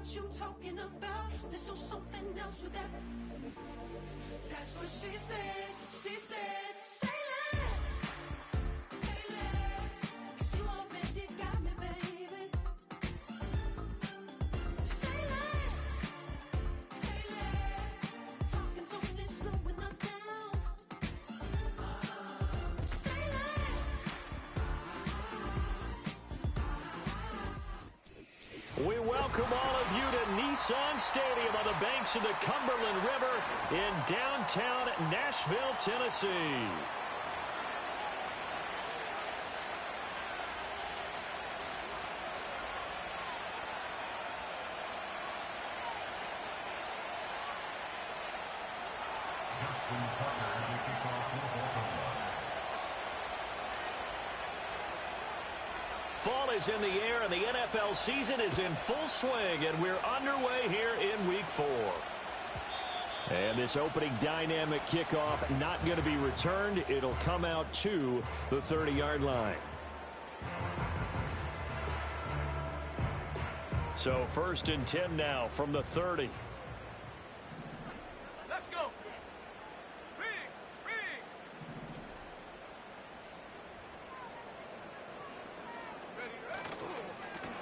what you talking about. Let's do something else with that. That's what she said. She said, say less. Say less. 'Cause you already got me, baby. Say less. Say less. Talking's only slowing us down. Say less. We welcome all of you to Nissan Stadium on the banks of the Cumberland River in downtown Nashville, Tennessee. Fall is in the air, and the NFL season is in full swing, and we're underway here in Week 4. And this opening dynamic kickoff not going to be returned. It'll come out to the 30-yard line. So 1st and 10 now from the 30. Let's go. Riggs.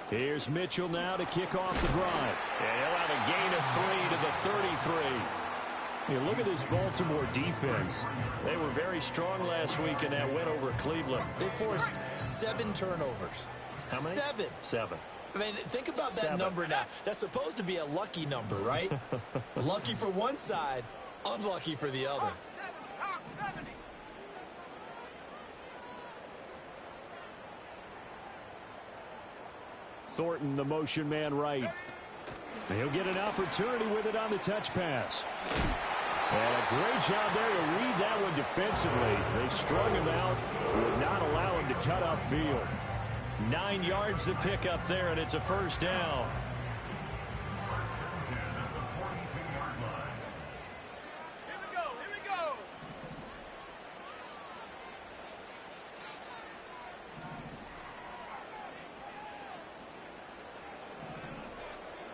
Here's Mitchell now to kick off the drive. And he'll have a gain of 3 to the 33. You look at this Baltimore defense. They were very strong last week in that win over Cleveland. They forced 7 turnovers. How many? 7. I mean, think about that number now. That's supposed to be a lucky number, right? Lucky for one side, unlucky for the other. Hawk 70. Thornton, the motion man right. He'll get an opportunity with it on the touch pass. And a great job there to read that one defensively. They strung him out, would not allow him to cut upfield. 9 yards to pick up there, and it's a first down. Here we go.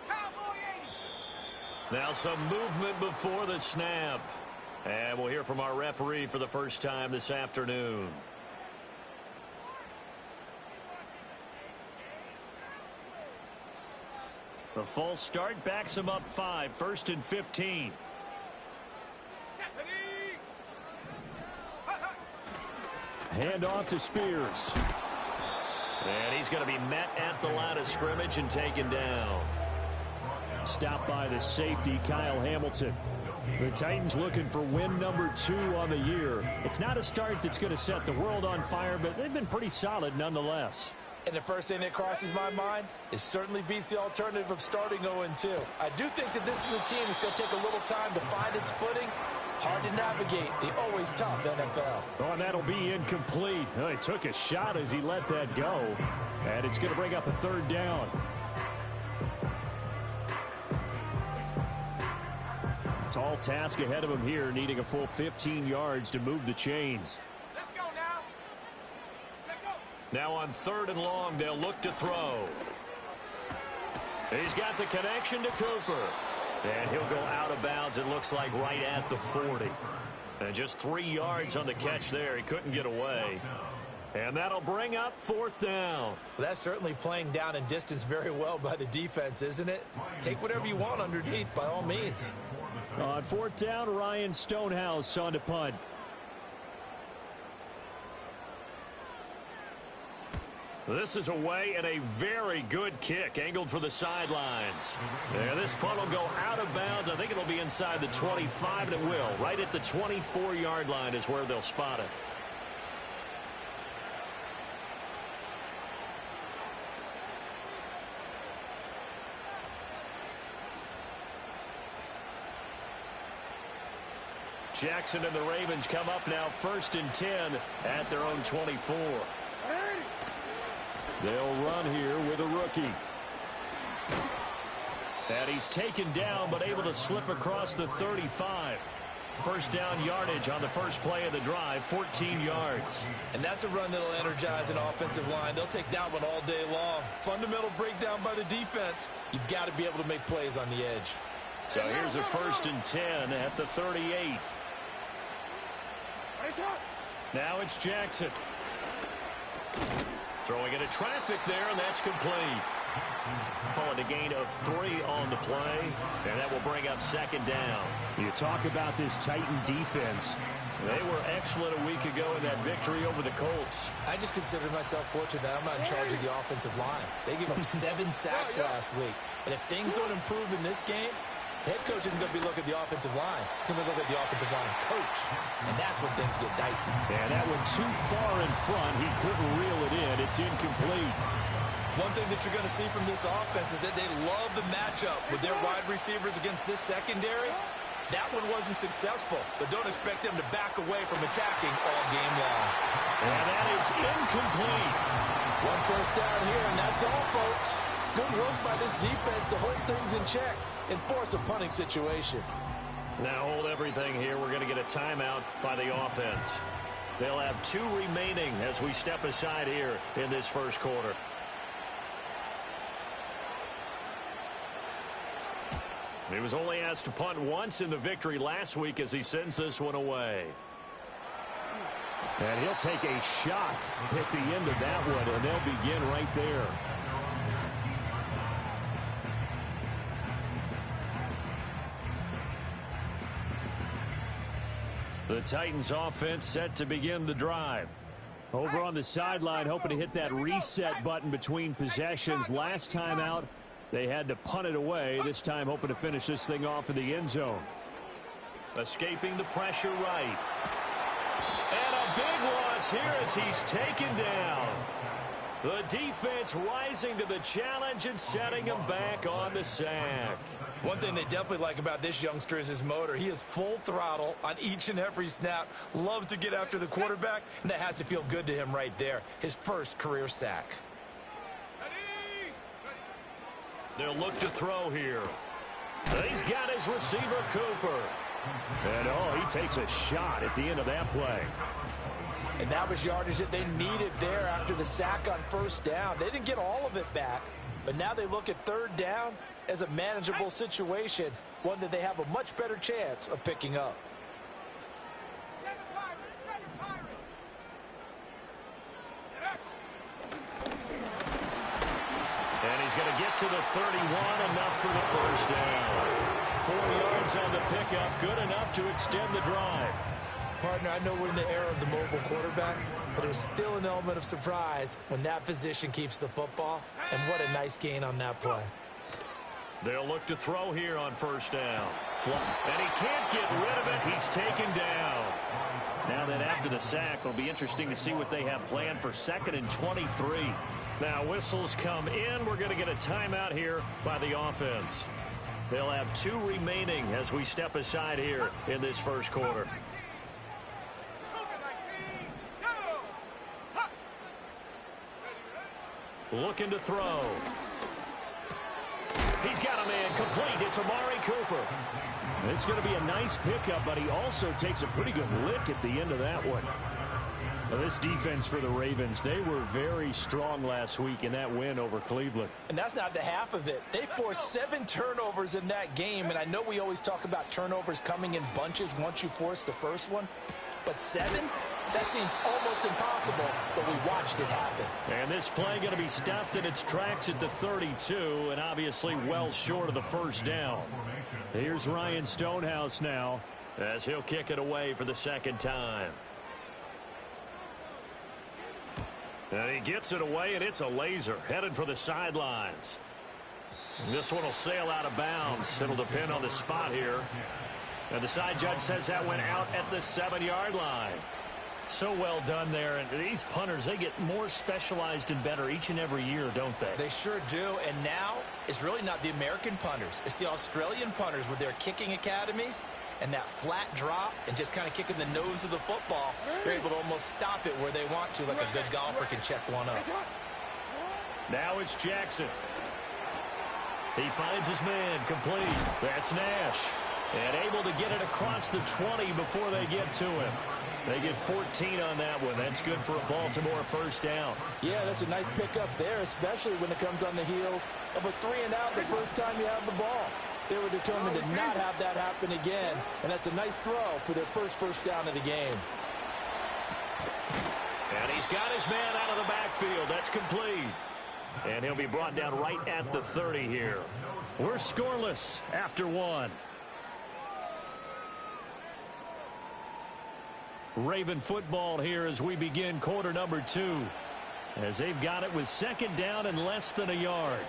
Cowboy 80. Now some movement before the snap. And we'll hear from our referee for the first time this afternoon. The false start backs him up 5, 1st and 15. Hand off to Spears. And he's going to be met at the line of scrimmage and taken down. Stopped by the safety, Kyle Hamilton. The Titans looking for win number 2 on the year. It's not a start that's going to set the world on fire, but they've been pretty solid nonetheless. And the first thing that crosses my mind, it certainly beats the alternative of starting 0-2. I do think that this is a team that's going to take a little time to find its footing. Hard to navigate the always tough NFL. Oh, and that'll be incomplete. Oh, he took a shot as he let that go. And it's going to bring up a 3rd down. Tall task ahead of him here, needing a full 15 yards to move the chains. Let's go now. Now on 3rd and long, they'll look to throw. He's got the connection to Cooper. And he'll go out of bounds, it looks like, right at the 40. And just 3 yards on the catch there. He couldn't get away. And that'll bring up 4th down. Well, that's certainly playing down and distance very well by the defense, isn't it? Take whatever you want underneath, by all means. On 4th down, Ryan Stonehouse on to punt. This is away and a very good kick, angled for the sidelines. And this punt will go out of bounds. I think it'll be inside the 25, and it will. Right at the 24-yard line is where they'll spot it. Jackson and the Ravens come up now 1st and 10 at their own 24. They'll run here with a rookie. And he's taken down but able to slip across the 35. First down yardage on the first play of the drive, 14 yards. And that's a run that'll energize an offensive line. They'll take that one all day long. Fundamental breakdown by the defense. You've got to be able to make plays on the edge. So here's a 1st and 10 at the 38. Now it's Jackson. Throwing into traffic there, and that's complete. Calling a gain of 3 on the play, and that will bring up 2nd down. You talk about this Titan defense. They were excellent a week ago in that victory over the Colts. I just consider myself fortunate that I'm not in charge of the offensive line. They gave up 7 sacks last week. And if things don't improve in this game, head coach isn't going to be looking at the offensive line. He's going to look at the offensive line coach. And that's when things get dicey. And that one too far in front. He couldn't reel it in. It's incomplete. One thing that you're going to see from this offense is that they love the matchup with their wide receivers against this secondary. That one wasn't successful, but don't expect them to back away from attacking all game long. And that is incomplete. 1 first down here, and that's all, folks. Good work by this defense to hold things in check and force a punting situation. Now hold everything here. We're going to get a timeout by the offense. They'll have 2 remaining as we step aside here in this first quarter. He was only asked to punt once in the victory last week as he sends this one away. And he'll take a shot at the end of that one, and they'll begin right there. The Titans offense set to begin the drive. Over on the sideline, hoping to hit that reset button between possessions. Last time out, they had to punt it away. This time hoping to finish this thing off in the end zone. Escaping the pressure right. And a big loss here as he's taken down. The defense rising to the challenge and setting him back on the sack. One thing they definitely like about this youngster is his motor. He is full throttle on each and every snap. Loves to get after the quarterback, and that has to feel good to him right there. His first career sack. They'll look to throw here. He's got his receiver, Cooper. And, he takes a shot at the end of that play. And that was yardage that they needed there after the sack on first down. They didn't get all of it back, but now they look at 3rd down as a manageable situation, one that they have a much better chance of picking up. And he's going to get to the 31, enough for the first down. 4 yards on the pickup, good enough to extend the drive. Partner, I know we're in the era of the mobile quarterback, but there's still an element of surprise when that position keeps the football, and what a nice gain on that play. They'll look to throw here on first down. And he can't get rid of it. He's taken down. Now that after the sack, it'll be interesting to see what they have planned for 2nd and 23. Now whistles come in. We're going to get a timeout here by the offense. They'll have 2 remaining as we step aside here in this first quarter. Looking to throw. He's got a man complete. It's Amari Cooper. It's going to be a nice pickup, but he also takes a pretty good lick at the end of that one. Now, this defense for the Ravens, they were very strong last week in that win over Cleveland. And that's not the half of it. They forced 7 turnovers in that game, and I know we always talk about turnovers coming in bunches once you force the first one, but 7? That seems almost impossible, but we watched it happen. And this play going to be stopped in its tracks at the 32, and obviously well short of the first down. Here's Ryan Stonehouse now, as he'll kick it away for the 2nd time. And he gets it away, and it's a laser headed for the sidelines. This one will sail out of bounds. It'll depend on the spot here. And the side judge says that went out at the 7-yard line. So well done there. And these punters, they get more specialized and better each and every year, don't they? They sure do. And now it's really not the American punters. It's the Australian punters with their kicking academies and that flat drop and just kind of kicking the nose of the football. They're able to almost stop it where they want to, like a good golfer can check one up. Now it's Jackson. He finds his man complete. That's Nash. And able to get it across the 20 before they get to him. They get 14 on that one. That's good for a Baltimore first down. Yeah, that's a nice pickup there, especially when it comes on the heels of a 3-and-out the first time you have the ball. They were determined to not have that happen again, and that's a nice throw for their first down of the game. And he's got his man out of the backfield. That's complete. And he'll be brought down right at the 30 here. We're scoreless after one. Raven football here as we begin quarter number 2. As they've got it with second down and less than a yard.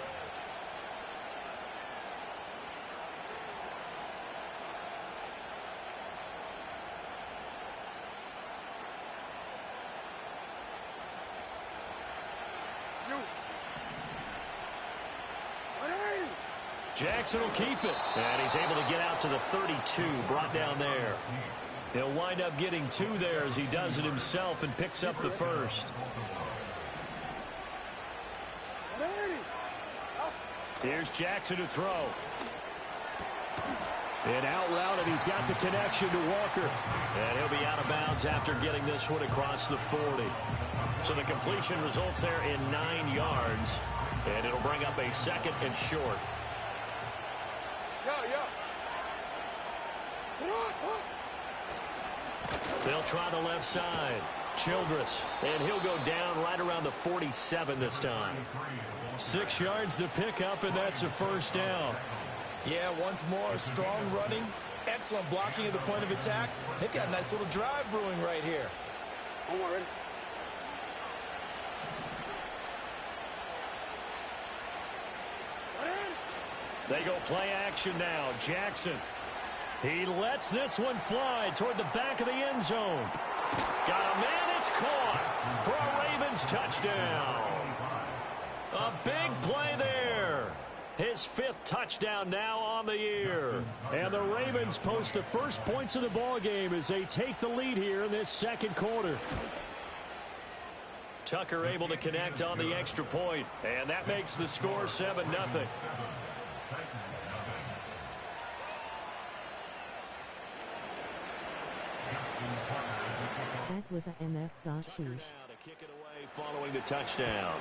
Jackson will keep it. And he's able to get out to the 32, brought down there. He'll wind up getting 2 there as he does it himself and picks up the first. Here's Jackson to throw. And out route, and he's got the connection to Walker. And he'll be out of bounds after getting this one across the 40. So the completion results there in 9 yards. And it'll bring up a second and short. They'll try the left side. Childress. And he'll go down right around the 47 this time. 6 yards to pick up, and that's a first down. Yeah, once more, strong running, excellent blocking at the point of attack. They've got a nice little drive brewing right here. Ready? They go play action now. Jackson. He lets this one fly toward the back of the end zone. Got a man, it's caught for a Ravens touchdown. A big play there. His 5th touchdown now on the year. And the Ravens post the first points of the ball game as they take the lead here in this second quarter. Tucker able to connect on the extra point, and that makes the score 7-0. That was a MF.Sheesh. To kick it away following the touchdown.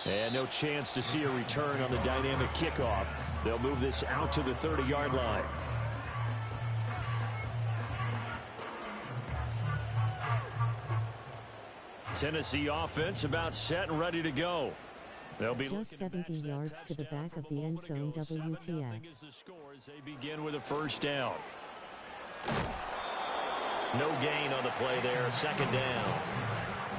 And no chance to see a return on the dynamic kickoff. They'll move this out to the 30-yard line. Tennessee offense about set and ready to go. They'll be just 17 yards to the back of the end zone. WTF. They begin with a first down. No gain on the play there. Second down.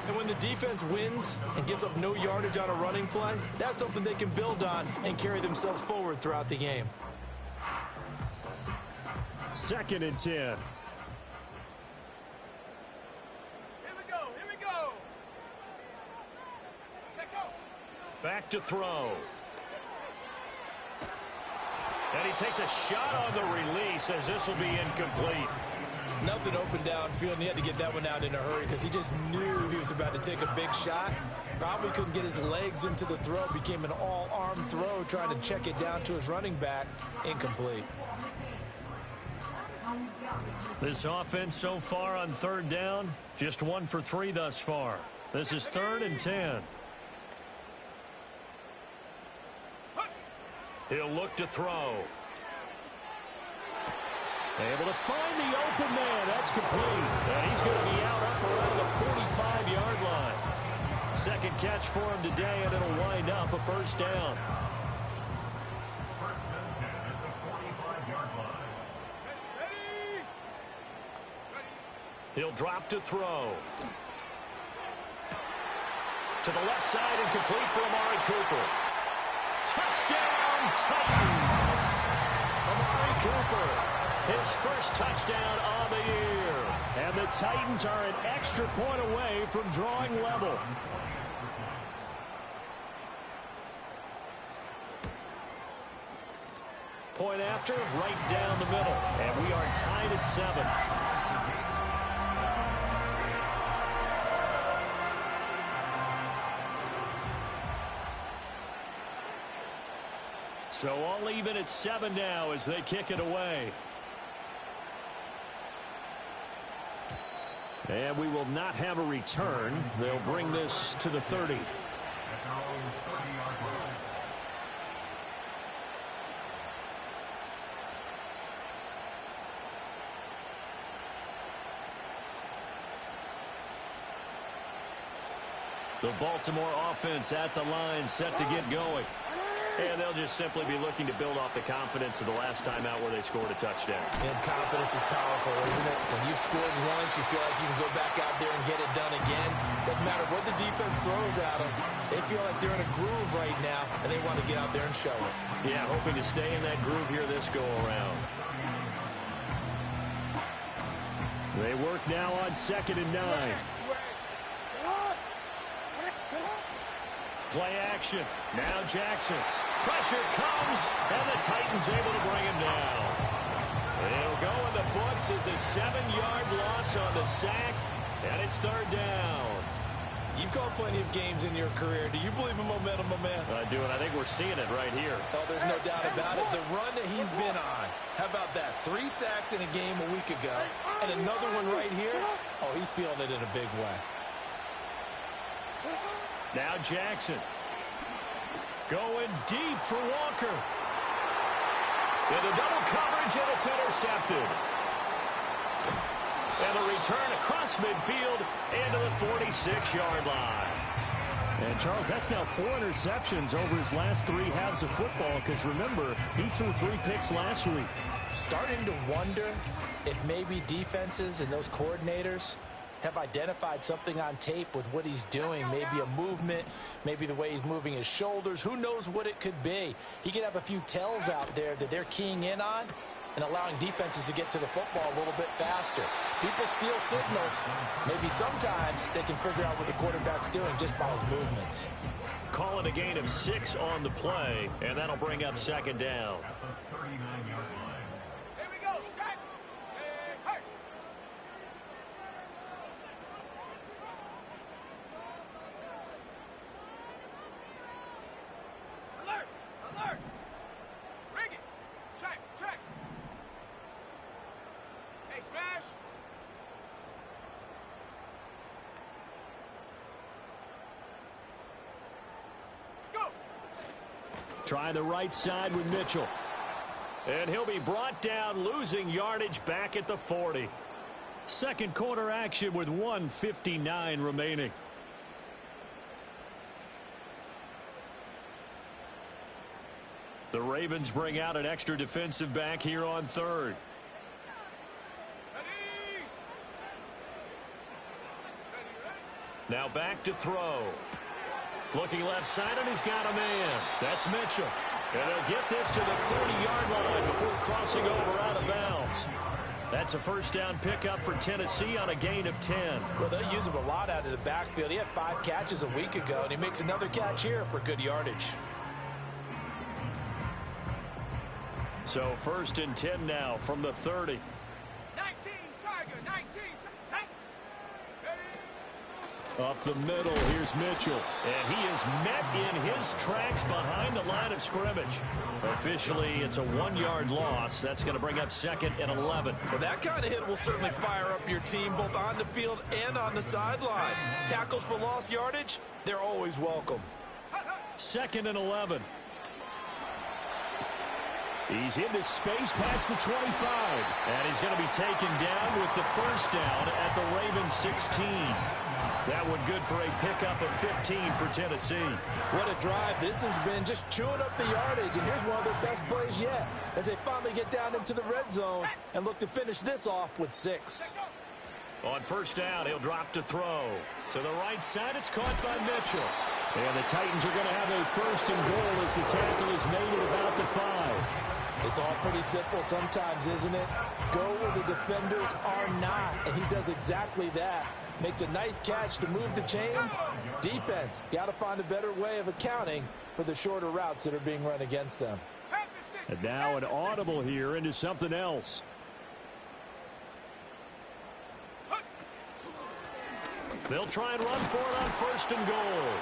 And when the defense wins and gives up no yardage on a running play, that's something they can build on and carry themselves forward throughout the game. 2nd and 10. Here we go. Check go. Back to throw. And he takes a shot on the release as this will be incomplete. Nothing open downfield, and he had to get that one out in a hurry because he just knew he was about to take a big shot. Probably couldn't get his legs into the throw. Became an all-arm throw, trying to check it down to his running back. Incomplete. This offense so far on 3rd down, just 1 for 3 thus far. This is 3rd and 10. He'll look to throw. Able to find the open man. That's complete. And he's going to be out up around the 45-yard line. Second catch for him today, and it'll wind up a first down. He'll drop to throw. To the left side and complete for Amari Cooper. Touchdown, Titans! Amari Cooper, his first touchdown on the year. And the Titans are an extra point away from drawing level. Point after, right down the middle. And we are tied at 7. So all even at 7 now as they kick it away. And we will not have a return. They'll bring this to the 30. The Baltimore offense at the line, set to get going. And they'll just simply be looking to build off the confidence of the last time out where they scored a touchdown. And confidence is powerful, isn't it? When you've scored once, you feel like you can go back out there and get it done again. Doesn't matter what the defense throws at them. They feel like they're in a groove right now, and they want to get out there and show it. Yeah, hoping to stay in that groove here this go-around. They work now on 2nd and 9. Play action. Now Jackson. Pressure comes, and the Titans able to bring him down. And it'll go in the books as a 7-yard loss on the sack, and it's 3rd down. You've called plenty of games in your career. Do you believe in momentum, my man? I do, and I think we're seeing it right here. Oh, there's no doubt about it. The run that he's been on. How about that? 3 sacks in a game a week ago, and another one right here. Oh, he's feeling it in a big way. Now Jackson. Going deep for Walker. Into double coverage, and it's intercepted. And a return across midfield into the 46-yard line. And, Charles, that's now 4 interceptions over his last 3 halves of football, because, remember, he threw 3 picks last week. Starting to wonder if maybe defenses and those coordinators have identified something on tape with what he's doing. Maybe a movement, maybe the way he's moving his shoulders. Who knows what it could be? He could have a few tells out there that they're keying in on and allowing defenses to get to the football a little bit faster. People steal signals. Maybe sometimes they can figure out what the quarterback's doing just by his movements. Calling a gain of 6 on the play, and that'll bring up 2nd down. Here we go, set. Hey. Alert! Alert! Rig it! Check! Hey, smash! Go! Try the right side with Mitchell. And he'll be brought down, losing yardage back at the 40. Second quarter action with 1:59 remaining. The Ravens bring out an extra defensive back here on 3rd. Ready! Now back to throw. Looking left side, and he's got a man. That's Mitchell. And they'll get this to the 30-yard line before crossing over out of bounds. That's a 1st down pickup for Tennessee on a gain of 10. Well, they'll use him a lot out of the backfield. He had 5 catches a week ago, and he makes another catch here for good yardage. So 1st and 10 now from the 30. 19, Tiger, 19, set. Ready? Up the middle, here's Mitchell. And he is met in his tracks behind the line of scrimmage. Officially, it's a 1-yard loss. That's going to bring up 2nd and 11. Well, that kind of hit will certainly fire up your team both on the field and on the sideline. Tackles for lost yardage, they're always welcome. 2nd and 11. He's into space past the 25. And he's going to be taken down with the 1st down at the Ravens 16. That one good for a pickup of 15 for Tennessee. What a drive. This has been just chewing up the yardage, and here's one of their best plays yet as they finally get down into the red zone and look to finish this off with 6. On 1st down, he'll drop to throw. To the right side, it's caught by Mitchell. And the Titans are going to have a 1st and goal as the tackle is made at about the 5. It's all pretty simple sometimes, isn't it? Go where the defenders are not, and he does exactly that. Makes a nice catch to move the chains. Defense, got to find a better way of accounting for the shorter routes that are being run against them. And now an audible here into something else. They'll try and run for it on 1st and goal.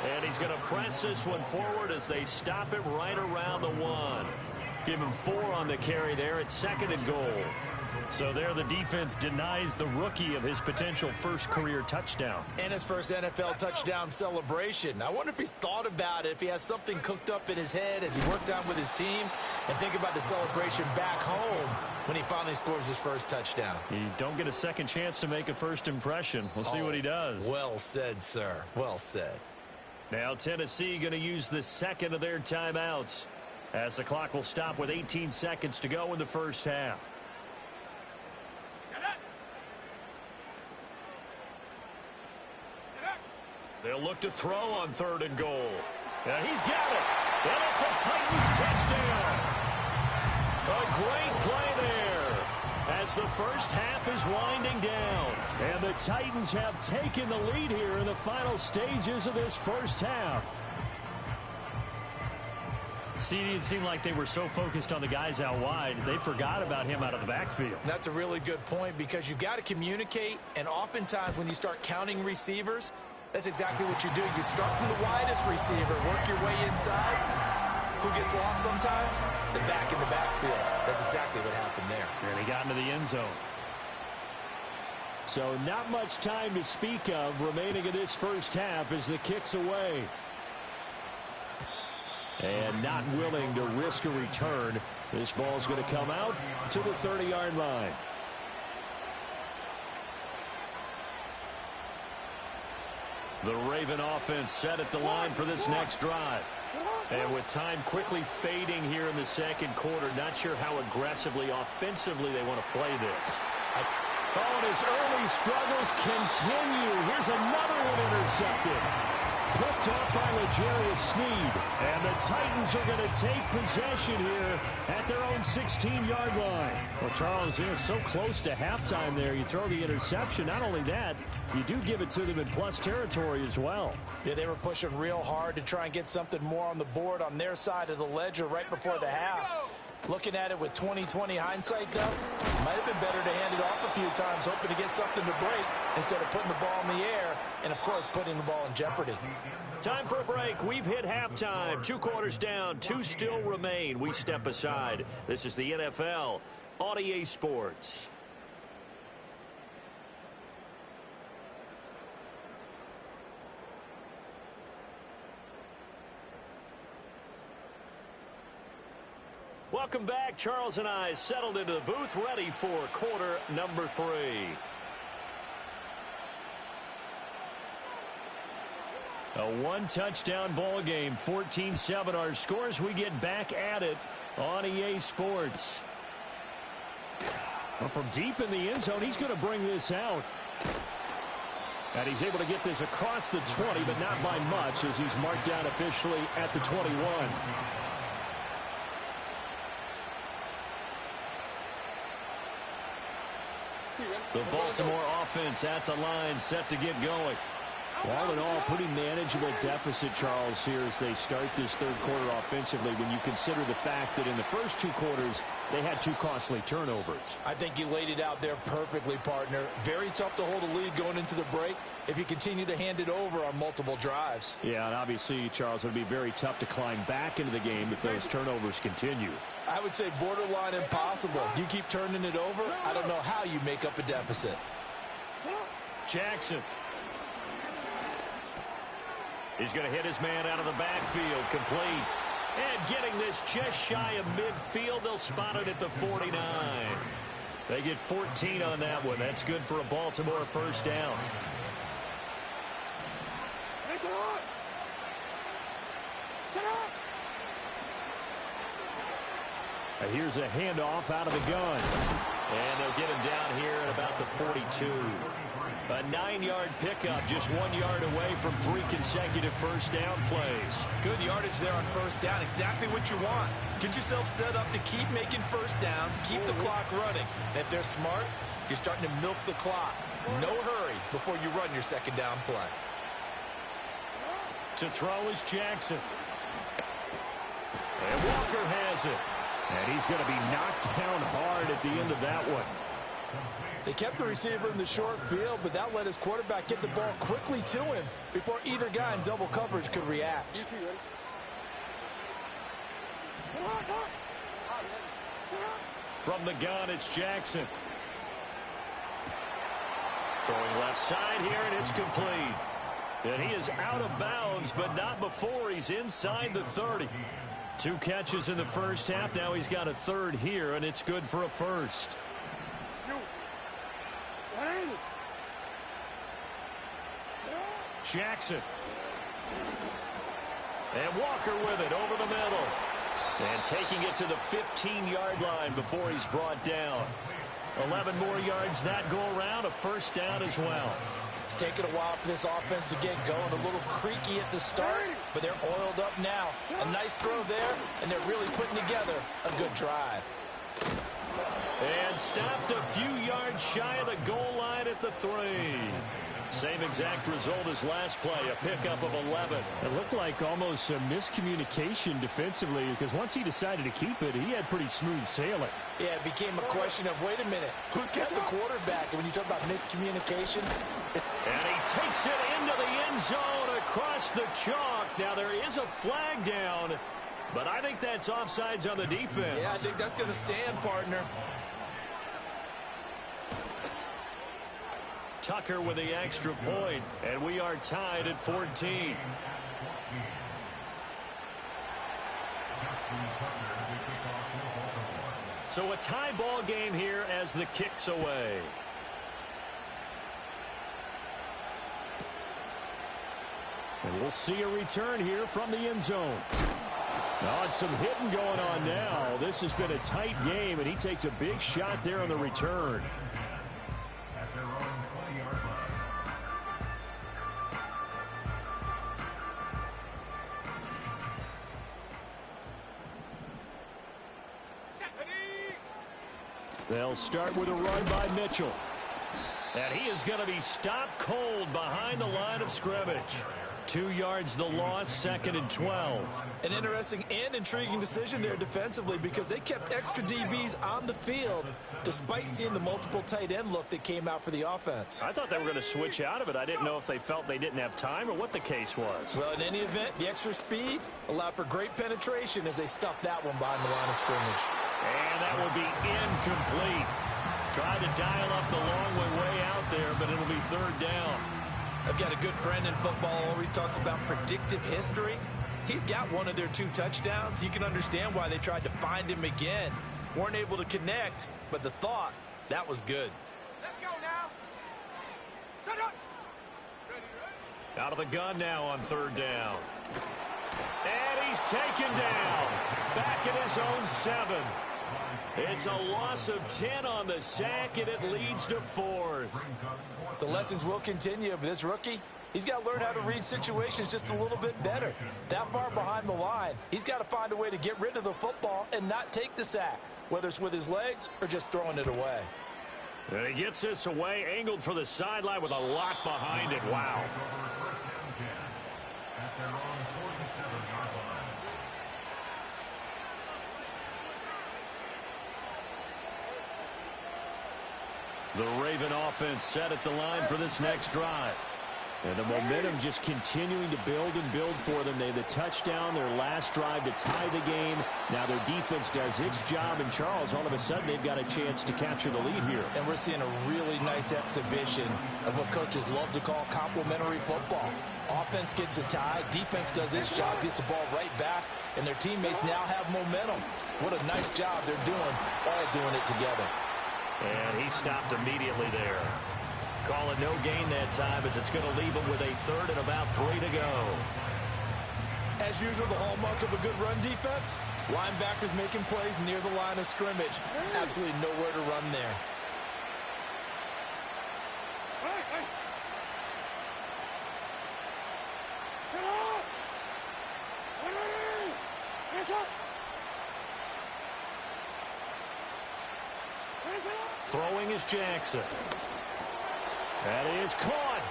And he's going to press this one forward as they stop it right around the 1. Give him 4 on the carry there at 2nd and goal. So there the defense denies the rookie of his potential first career touchdown. And his first NFL touchdown celebration. I wonder if he's thought about it, if he has something cooked up in his head as he worked on with his team, and think about the celebration back home when he finally scores his first touchdown. You don't get a second chance to make a first impression. We'll see what he does. Well said, sir. Well said. Now Tennessee going to use the second of their timeouts as the clock will stop with 18 seconds to go in the first half. They'll look to throw on 3rd and goal. And he's got it. And it's a Titans touchdown. A great play there as the first half is winding down. And the Titans have taken the lead here in the final stages of this first half. CD, it seemed like they were so focused on the guys out wide, they forgot about him out of the backfield. That's a really good point because you've got to communicate, and oftentimes when you start counting receivers, that's exactly what you do. You start from the widest receiver, work your way inside. Who gets lost sometimes? The back in the backfield. That's exactly what happened there. And he got into the end zone. So not much time to speak of remaining in this first half as the kick's away. And not willing to risk a return. This ball's going to come out to the 30-yard line. The Raven offense set at the line for this next drive. And with time quickly fading here in the second quarter, not sure how aggressively, offensively they want to play this. Oh, and his early struggles continue. Here's another one intercepted. Picked off by L'Jarius Sneed. And the Titans are going to take possession here at their own 16-yard line. Well, Charles, they're so close to halftime there. You throw the interception. Not only that, you do give it to them in plus territory as well. Yeah, they were pushing real hard to try and get something more on the board on their side of the ledger right before the half. Looking at it with 20/20 hindsight, though, might have been better to hand it off a few times, hoping to get something to break instead of putting the ball in the air and, of course, putting the ball in jeopardy. Time for a break. We've hit halftime. 2 quarters down. 2 still remain. We step aside. This is the NFL on EA Sports. Welcome back. Charles and I settled into the booth, ready for quarter number 3. A 1-touchdown ball game, 14-7 our scores. We get back at it on EA Sports. Well, from deep in the end zone, he's going to bring this out. And he's able to get this across the 20, but not by much as he's marked down officially at the 21. The Baltimore offense at the line, set to get going. All in all, pretty manageable deficit, Charles, here as they start this third quarter offensively when you consider the fact that in the first 2 quarters, they had 2 costly turnovers. I think you laid it out there perfectly, partner. Very tough to hold a lead going into the break if you continue to hand it over on multiple drives. Yeah, and obviously, Charles, it would be very tough to climb back into the game if those turnovers continue. I would say borderline impossible. You keep turning it over, I don't know how you make up a deficit. Jackson. He's going to hit his man out of the backfield, complete. And getting this just shy of midfield, they'll spot it at the 49. They get 14 on that one. That's good for a Baltimore first down. And here's a handoff out of the gun. And they'll get him down here at about the 42. A 9-yard pickup, just 1 yard away from 3 consecutive first down plays. Good yardage there on first down, exactly what you want. Get yourself set up to keep making first downs, keep the clock running. And if they're smart, you're starting to milk the clock. No hurry before you run your second down play. To throw is Jackson. And Walker has it. And he's going to be knocked down hard at the end of that one. They kept the receiver in the short field, but that let his quarterback get the ball quickly to him before either guy in double coverage could react. From the gun, it's Jackson. Throwing left side here, and it's complete. And he is out of bounds, but not before he's inside the 30. 2 catches in the first half. Now he's got a third here, and it's good for a first. Jackson. And Walker with it over the middle. And taking it to the 15-yard line before he's brought down. 11 more yards that go around, a first down as well. It's taken a while for this offense to get going. A little creaky at the start, but they're oiled up now. A nice throw there, and they're really putting together a good drive. And stopped a few yards shy of the goal line at the 3. Same exact result as last play, a pickup of 11. It looked like almost a miscommunication defensively, because once he decided to keep it, he had pretty smooth sailing. Yeah, it became a question of, wait a minute, who's got the quarterback? And when you talk about miscommunication. And he takes it into the end zone across the chalk. Now there is a flag down, but I think that's offsides on the defense. Yeah, I think that's going to stand, partner. Tucker with the extra point, and we are tied at 14. So a tie ball game here as the kick's away. And we'll see a return here from the end zone. Oh, it's some hitting going on now. This has been a tight game, and he takes a big shot there on the return. They'll start with a run by Mitchell. And he is going to be stopped cold behind the line of scrimmage. 2 yards the loss, 2nd and 12. An interesting and intriguing decision there defensively, because they kept extra DBs on the field despite seeing the multiple tight end look that came out for the offense. I thought they were going to switch out of it. I didn't know if they felt they didn't have time or what the case was. Well, in any event, the extra speed allowed for great penetration as they stuffed that one behind the line of scrimmage. And that will be incomplete. Tried to dial up the long way out there, but it'll be 3rd down. I've got a good friend in football who always talks about predictive history. He's got one of their 2 touchdowns. You can understand why they tried to find him again. Weren't able to connect, but the thought, that was good. Let's go now. Shut up. Ready, ready. Out of the gun now on 3rd down. And he's taken down. Back at his own 7. It's a loss of 10 on the sack, and it leads to 4th. The lessons will continue, but this rookie, he's got to learn how to read situations just a little bit better. That far behind the line, he's got to find a way to get rid of the football and not take the sack, whether it's with his legs or just throwing it away. And he gets this away, angled for the sideline with a lock behind it. Wow. The Raven offense set at the line for this next drive. And the momentum just continuing to build and build for them. They had the touchdown, their last drive to tie the game. Now their defense does its job, and Charles, all of a sudden, they've got a chance to capture the lead here. And we're seeing a really nice exhibition of what coaches love to call complementary football. Offense gets a tie, defense does its job, gets the ball right back, and their teammates now have momentum. What a nice job they're doing, all doing it together. And he stopped immediately there. Call it no gain that time, as it's going to leave him with a 3rd and about 3 to go. As usual, the hallmark of a good run defense, linebackers making plays near the line of scrimmage. Absolutely nowhere to run there. Throwing is Jackson. That is caught.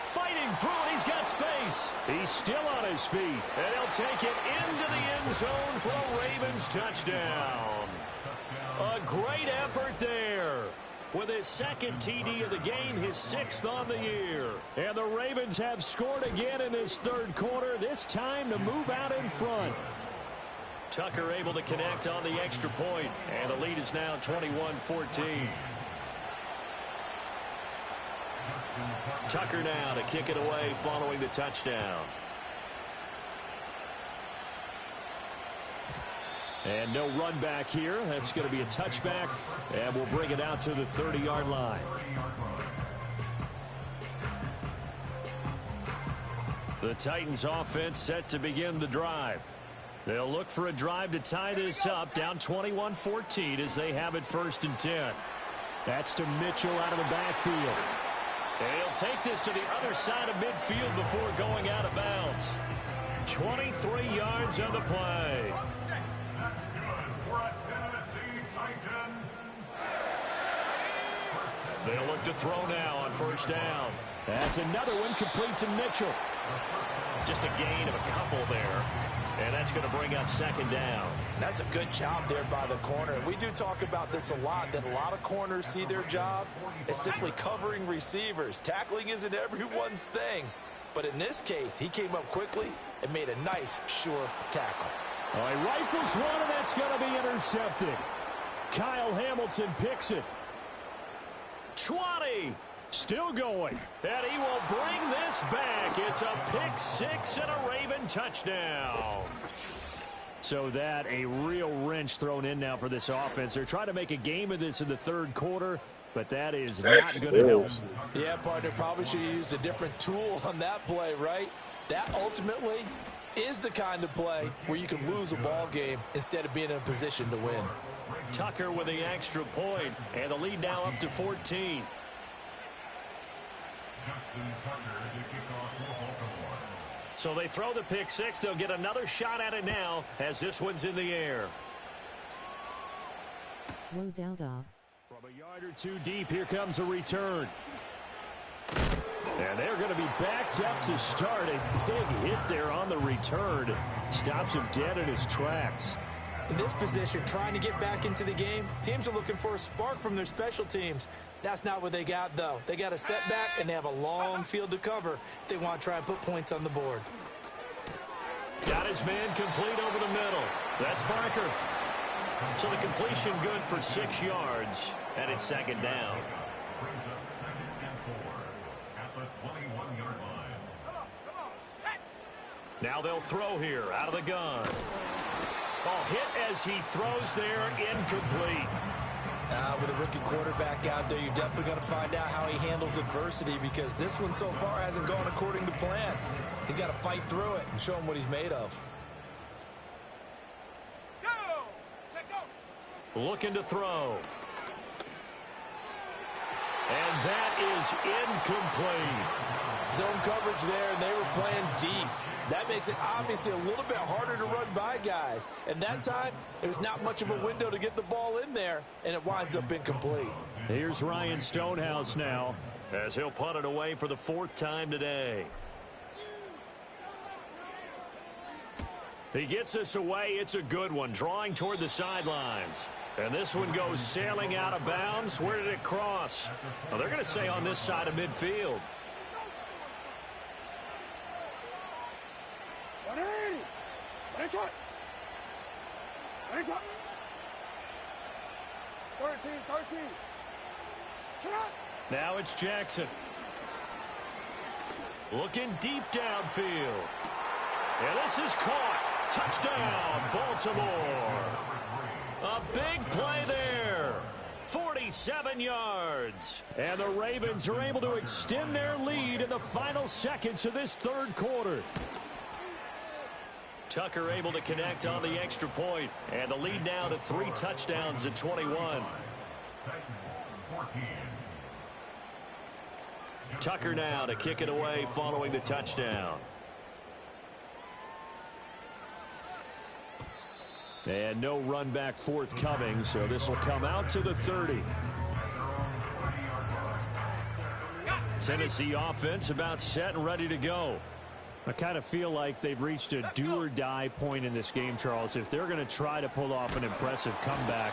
Fighting through it. He's got space. He's still on his feet. And he'll take it into the end zone for a Ravens touchdown. A great effort there. with his second TD of the game, his 6th on the year. And the Ravens have scored again in this third quarter, this time to move out in front. Tucker able to connect on the extra point, and the lead is now 21-14. Tucker now to kick it away following the touchdown. And no run back here. That's going to be a touchback, and we'll bring it out to the 30-yard line. The Titans offense set to begin the drive. They'll look for a drive to tie this up, down 21-14 as they have it 1st and 10. That's to Mitchell out of the backfield. And he'll take this to the other side of midfield before going out of bounds. 23 yards on the play. They'll look to throw now on 1st down. That's another one complete to Mitchell. Just a gain of a couple there. And that's going to bring up 2nd down. That's a good job there by the corner. We do talk about this a lot, that a lot of corners see their job as simply covering receivers. Tackling isn't everyone's thing. But in this case, he came up quickly and made a nice, sure tackle. All right, rifles one, and that's going to be intercepted. Kyle Hamilton picks it. 20. Still going. And he will bring this back. It's a pick 6 and a Raven touchdown. So that a real wrench thrown in now for this offense. They're trying to make a game of this in the third quarter, but that is not going to help. Yeah, partner, probably should have used a different tool on that play, right? That ultimately is the kind of play where you can lose a ball game instead of being in a position to win. Tucker with the extra point, and the lead now up to 14. So they throw the pick 6. They'll get another shot at it now as this one's in the air. No doubt of. From a yard or two deep, here comes a return. And they're going to be backed up to start. A big hit there on the return. Stops him dead in his tracks. In this position, trying to get back into the game, teams are looking for a spark from their special teams. That's not what they got, though. They got a setback, and they have a long field to cover if they want to try and put points on the board. Got his man complete over the middle. That's Barker. So the completion good for 6 yards, and it's 2nd down. Now they'll throw here out of the gun. Ball hit as he throws there, incomplete. With a rookie quarterback out there, you're definitely going to find out how he handles adversity, because this one so far hasn't gone according to plan. He's got to fight through it and show him what he's made of. Looking to throw. And that is incomplete. Zone coverage there, and they were playing deep. That makes it obviously a little bit harder to run by guys. And that time, there's not much of a window to get the ball in there, and it winds up incomplete. Here's Ryan Stonehouse now, as he'll punt it away for the 4th time today. He gets us away. It's a good one, drawing toward the sidelines. And this one goes sailing out of bounds. Where did it cross? Well, they're going to say on this side of midfield. 13. Now it's Jackson. Looking deep downfield. And this is caught. Touchdown, Baltimore. A big play there. 47 yards. And the Ravens are able to extend their lead in the final seconds of this third quarter. Tucker able to connect on the extra point. And the lead now to 3 touchdowns at 21. Tucker now to kick it away following the touchdown. And no run back forthcoming, so this will come out to the 30. Tennessee offense about set and ready to go. I kind of feel like they've reached a do-or-die point in this game, Charles. If they're going to try to pull off an impressive comeback,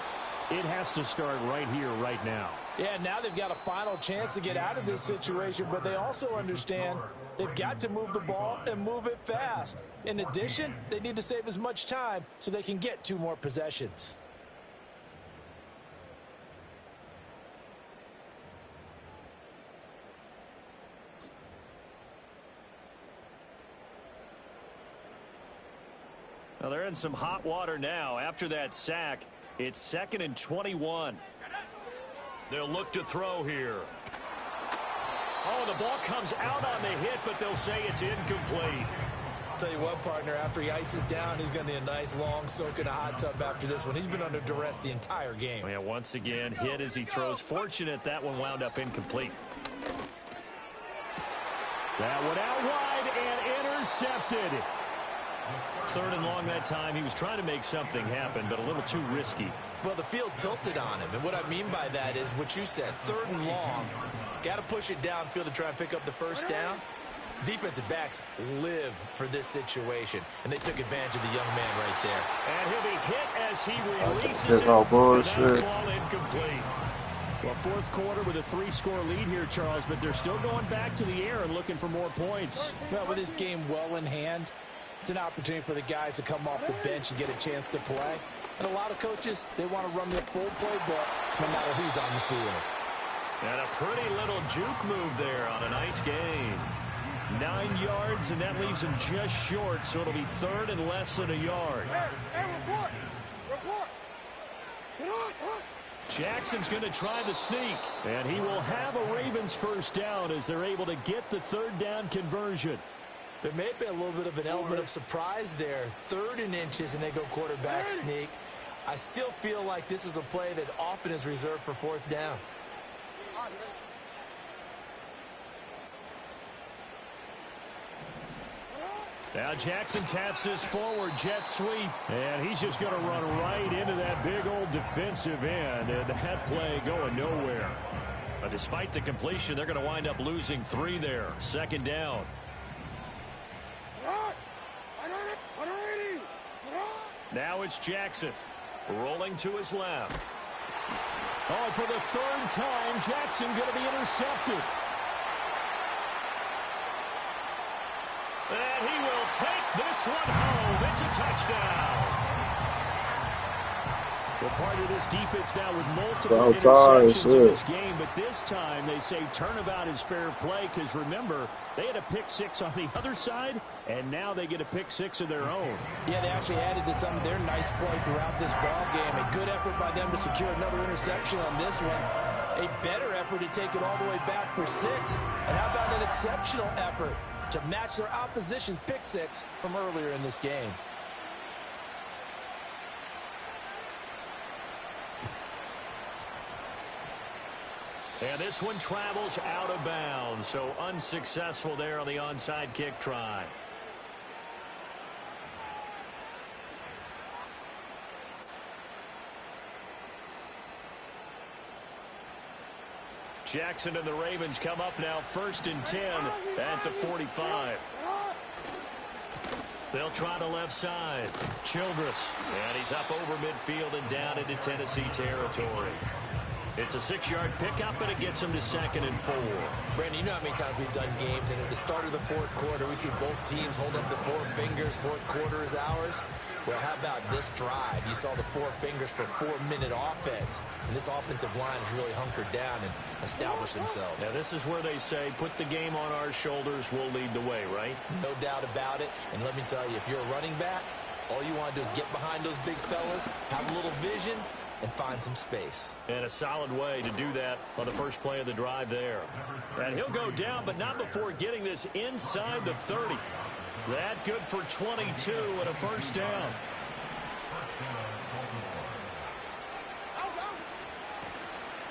it has to start right here, right now. Yeah, now they've got a final chance to get out of this situation, but they also understand they've got to move the ball and move it fast. In addition, they need to save as much time so they can get 2 more possessions. Well, they're in some hot water now. After that sack, it's 2nd and 21. They'll look to throw here. Oh, the ball comes out on the hit, but they'll say it's incomplete. Tell you what, partner, after he ices down, he's going to need a nice long soak in a hot tub after this one. He's been under duress the entire game. Yeah, once again, hit as he throws. Fortunate that one wound up incomplete. That one out wide and intercepted. 3rd and long that time. He was trying to make something happen, but a little too risky. Well, the field tilted on him, and what I mean by that is what you said, 3rd and long. Got to push it downfield to try and pick up the first down. Defensive backs live for this situation, and they took advantage of the young man right there. And he'll be hit as he releases it. Bullshit. Ball incomplete. Well, 4th quarter with a 3-score lead here, Charles, but they're still going back to the air and looking for more points. Well, with this game well in hand, it's an opportunity for the guys to come off the bench and get a chance to play. And a lot of coaches, they want to run the full playbook no matter who's on the field. And a pretty little juke move there on a nice game. 9 yards, and that leaves him just short, so it'll be 3rd and less than a yard. Hey, report! Jackson's going to try the sneak. And he will have a Ravens first down as they're able to get the 3rd down conversion. There may have been a little bit of an element of surprise there. 3rd and inches, and they go quarterback sneak. I still feel like this is a play that often is reserved for 4th down. Now Jackson taps this forward jet sweep. And he's just going to run right into that big old defensive end. And that play going nowhere. But despite the completion, they're going to wind up losing 3 there. 2nd down. Now it's Jackson. Rolling to his left. Oh, for the 3rd time, Jackson going to be intercepted. And he will take this one home. It's a touchdown. Well, part of this defense now with multiple interceptions in this game, but this time they say turnabout is fair play because, remember, they had a pick 6 on the other side, and now they get a pick 6 of their own. Yeah, they actually added to some of their nice play throughout this ball game. A good effort by them to secure another interception on this one. A better effort to take it all the way back for 6. And how about an exceptional effort to match their opposition's pick 6 from earlier in this game? And this one travels out of bounds, so unsuccessful there on the onside kick try. Jackson and the Ravens come up now 1st and 10 at the 45. They'll try the left side. Childress, and he's up over midfield and down into Tennessee territory. It's a 6-yard pickup, and it gets him to 2nd and 4. Brandon, you know how many times we've done games, and at the start of the 4th quarter, we see both teams hold up the 4 fingers. 4th quarter is ours. Well, how about this drive? You saw the 4 fingers for 4-minute offense, and this offensive line has really hunkered down and established themselves. Now, this is where they say, put the game on our shoulders, we'll lead the way, right? No doubt about it, and let me tell you, if you're a running back, all you want to do is get behind those big fellas, have a little vision, and find some space. And a solid way to do that on the first play of the drive there. And he'll go down, but not before getting this inside the 30. That good for 22 and a first down.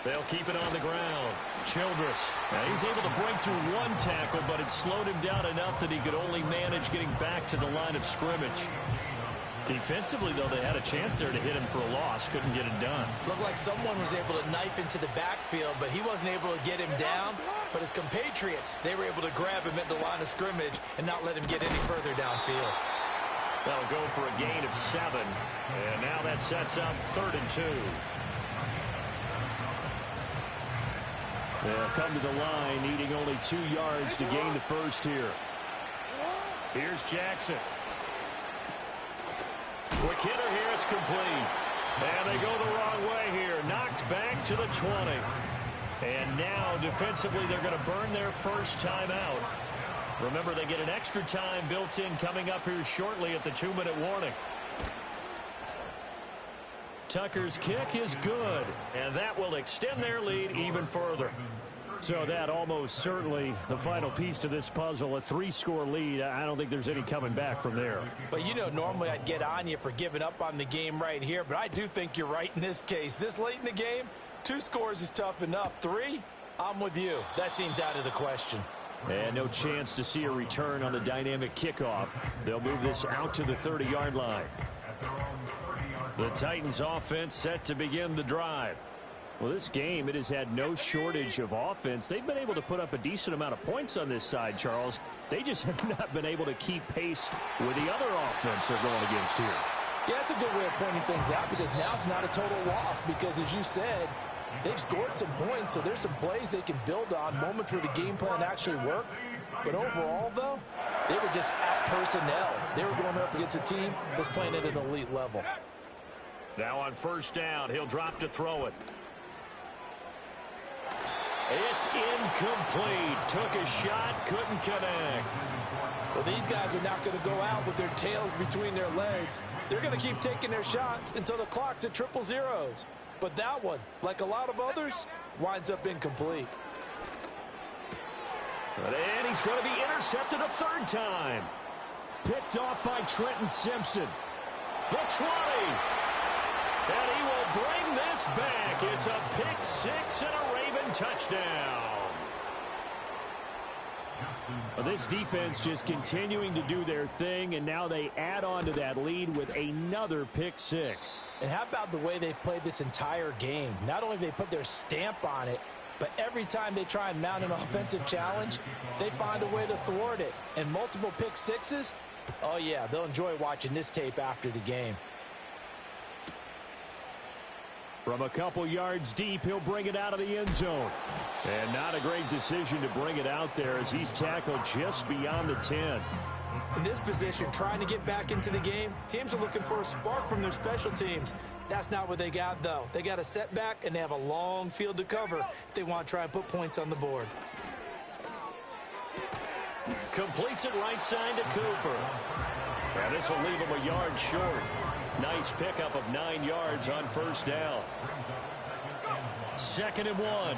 They'll keep it on the ground. Childress. Now he's able to break through 1 tackle, but it slowed him down enough that he could only manage getting back to the line of scrimmage. Defensively, though, they had a chance there to hit him for a loss. Couldn't get it done. Looked like someone was able to knife into the backfield, but he wasn't able to get him down. But his compatriots, they were able to grab him at the line of scrimmage and not let him get any further downfield. That'll go for a gain of 7. And now that sets up 3rd and 2. They'll come to the line, needing only 2 yards to gain the first here. Here's Jackson. Quick hitter here, it's complete. And they go the wrong way here. Knocked back to the 20. And now, defensively, they're going to burn their first timeout. Remember, they get an extra time built in coming up here shortly at the 2-minute warning. Tucker's kick is good, and that will extend their lead even further. So that almost certainly the final piece to this puzzle, a 3-score lead. I don't think there's any coming back from there. But, you know, normally I'd get on you for giving up on the game right here, but I do think you're right in this case. This late in the game, 2 scores is tough enough. 3, I'm with you. That seems out of the question. And no chance to see a return on the dynamic kickoff. They'll move this out to the 30-yard line. The Titans offense set to begin the drive. Well, this game, it has had no shortage of offense. They've been able to put up a decent amount of points on this side, Charles. They just have not been able to keep pace with the other offense they're going against here. Yeah, that's a good way of pointing things out because now it's not a total loss because, as you said, they've scored some points, so there's some plays they can build on, moments where the game plan actually worked. But overall, though, they were just out personnel. They were going up against a team that's playing at an elite level. Now on first down, he'll drop to throw it. It's incomplete. Took a shot, couldn't connect. Well, these guys are not going to go out with their tails between their legs. They're going to keep taking their shots until the clock's at 000. But that one, like a lot of others, winds up incomplete. And he's going to be intercepted a 3rd time. Picked off by Trenton Simpson. The 20. And he will bring this back. It's a pick 6 and a Raven touchdown. Well, this defense just continuing to do their thing, and now they add on to that lead with another pick 6. And how about the way they've played this entire game? Not only have they put their stamp on it, but every time they try and mount an offensive challenge, they find a way to thwart it. And multiple pick 6s, oh yeah, they'll enjoy watching this tape after the game. From a couple yards deep, he'll bring it out of the end zone. And not a great decision to bring it out there as he's tackled just beyond the 10. In this position, trying to get back into the game, teams are looking for a spark from their special teams. That's not what they got, though. They got a setback, and they have a long field to cover if they want to try and put points on the board. Completes it right side to Cooper. And this will leave him a yard short. Nice pickup of 9 yards on first down. 2nd and 1.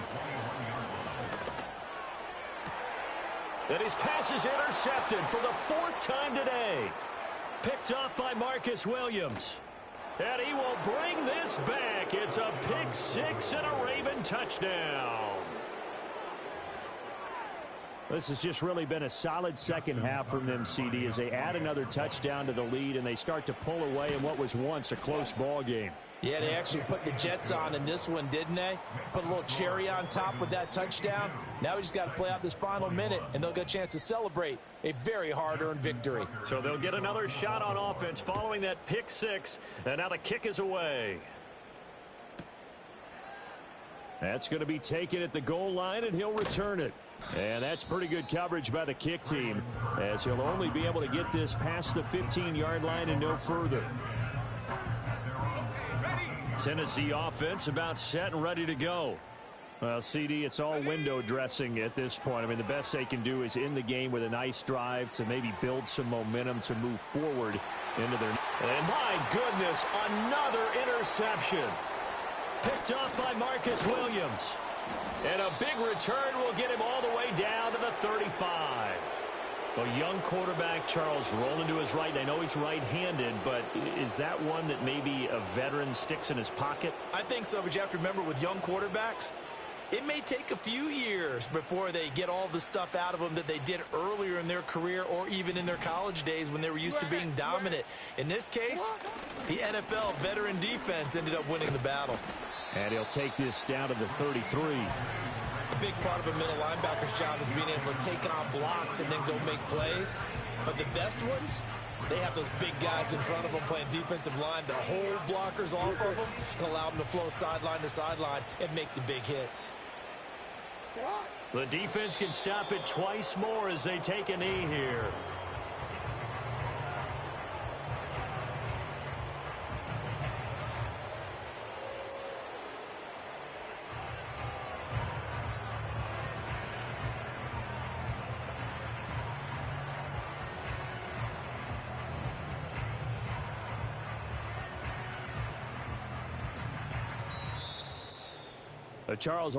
And his pass is intercepted for the 4th time today. Picked off by Marcus Williams. And he will bring this back. It's a pick 6 and a Raven touchdown. This has just really been a solid second half from them, CD, as they add another touchdown to the lead and they start to pull away in what was once a close ball game. Yeah, they actually put the Jets on in this one, didn't they? Put a little cherry on top with that touchdown. Now we just got to play out this final minute, and they'll get a chance to celebrate a very hard-earned victory. So they'll get another shot on offense following that pick 6, and now the kick is away. That's going to be taken at the goal line, and he'll return it. And that's pretty good coverage by the kick team, as he'll only be able to get this past the 15-yard line and no further. Tennessee offense about set and ready to go. Well, CD, it's all window dressing at this point. I mean, the best they can do is end the game with a nice drive to maybe build some momentum to move forward into their... And my goodness, another interception. Picked off by Marcus Williams. And a big return will get him all the way down to the 35. A young quarterback, Charles, rolling to his right. I know he's right-handed, but is that one that maybe a veteran sticks in his pocket? I think so, but you have to remember with young quarterbacks, it may take a few years before they get all the stuff out of them that they did earlier in their career or even in their college days when they were used to being dominant. In this case, the NFL veteran defense ended up winning the battle. And he'll take this down to the 33. A big part of a middle linebacker's job is being able to take on blocks and then go make plays. But the best ones, they have those big guys in front of them playing defensive line to hold blockers off of them and allow them to flow sideline to sideline and make the big hits. The defense can stop it twice more as they take a knee here. Charles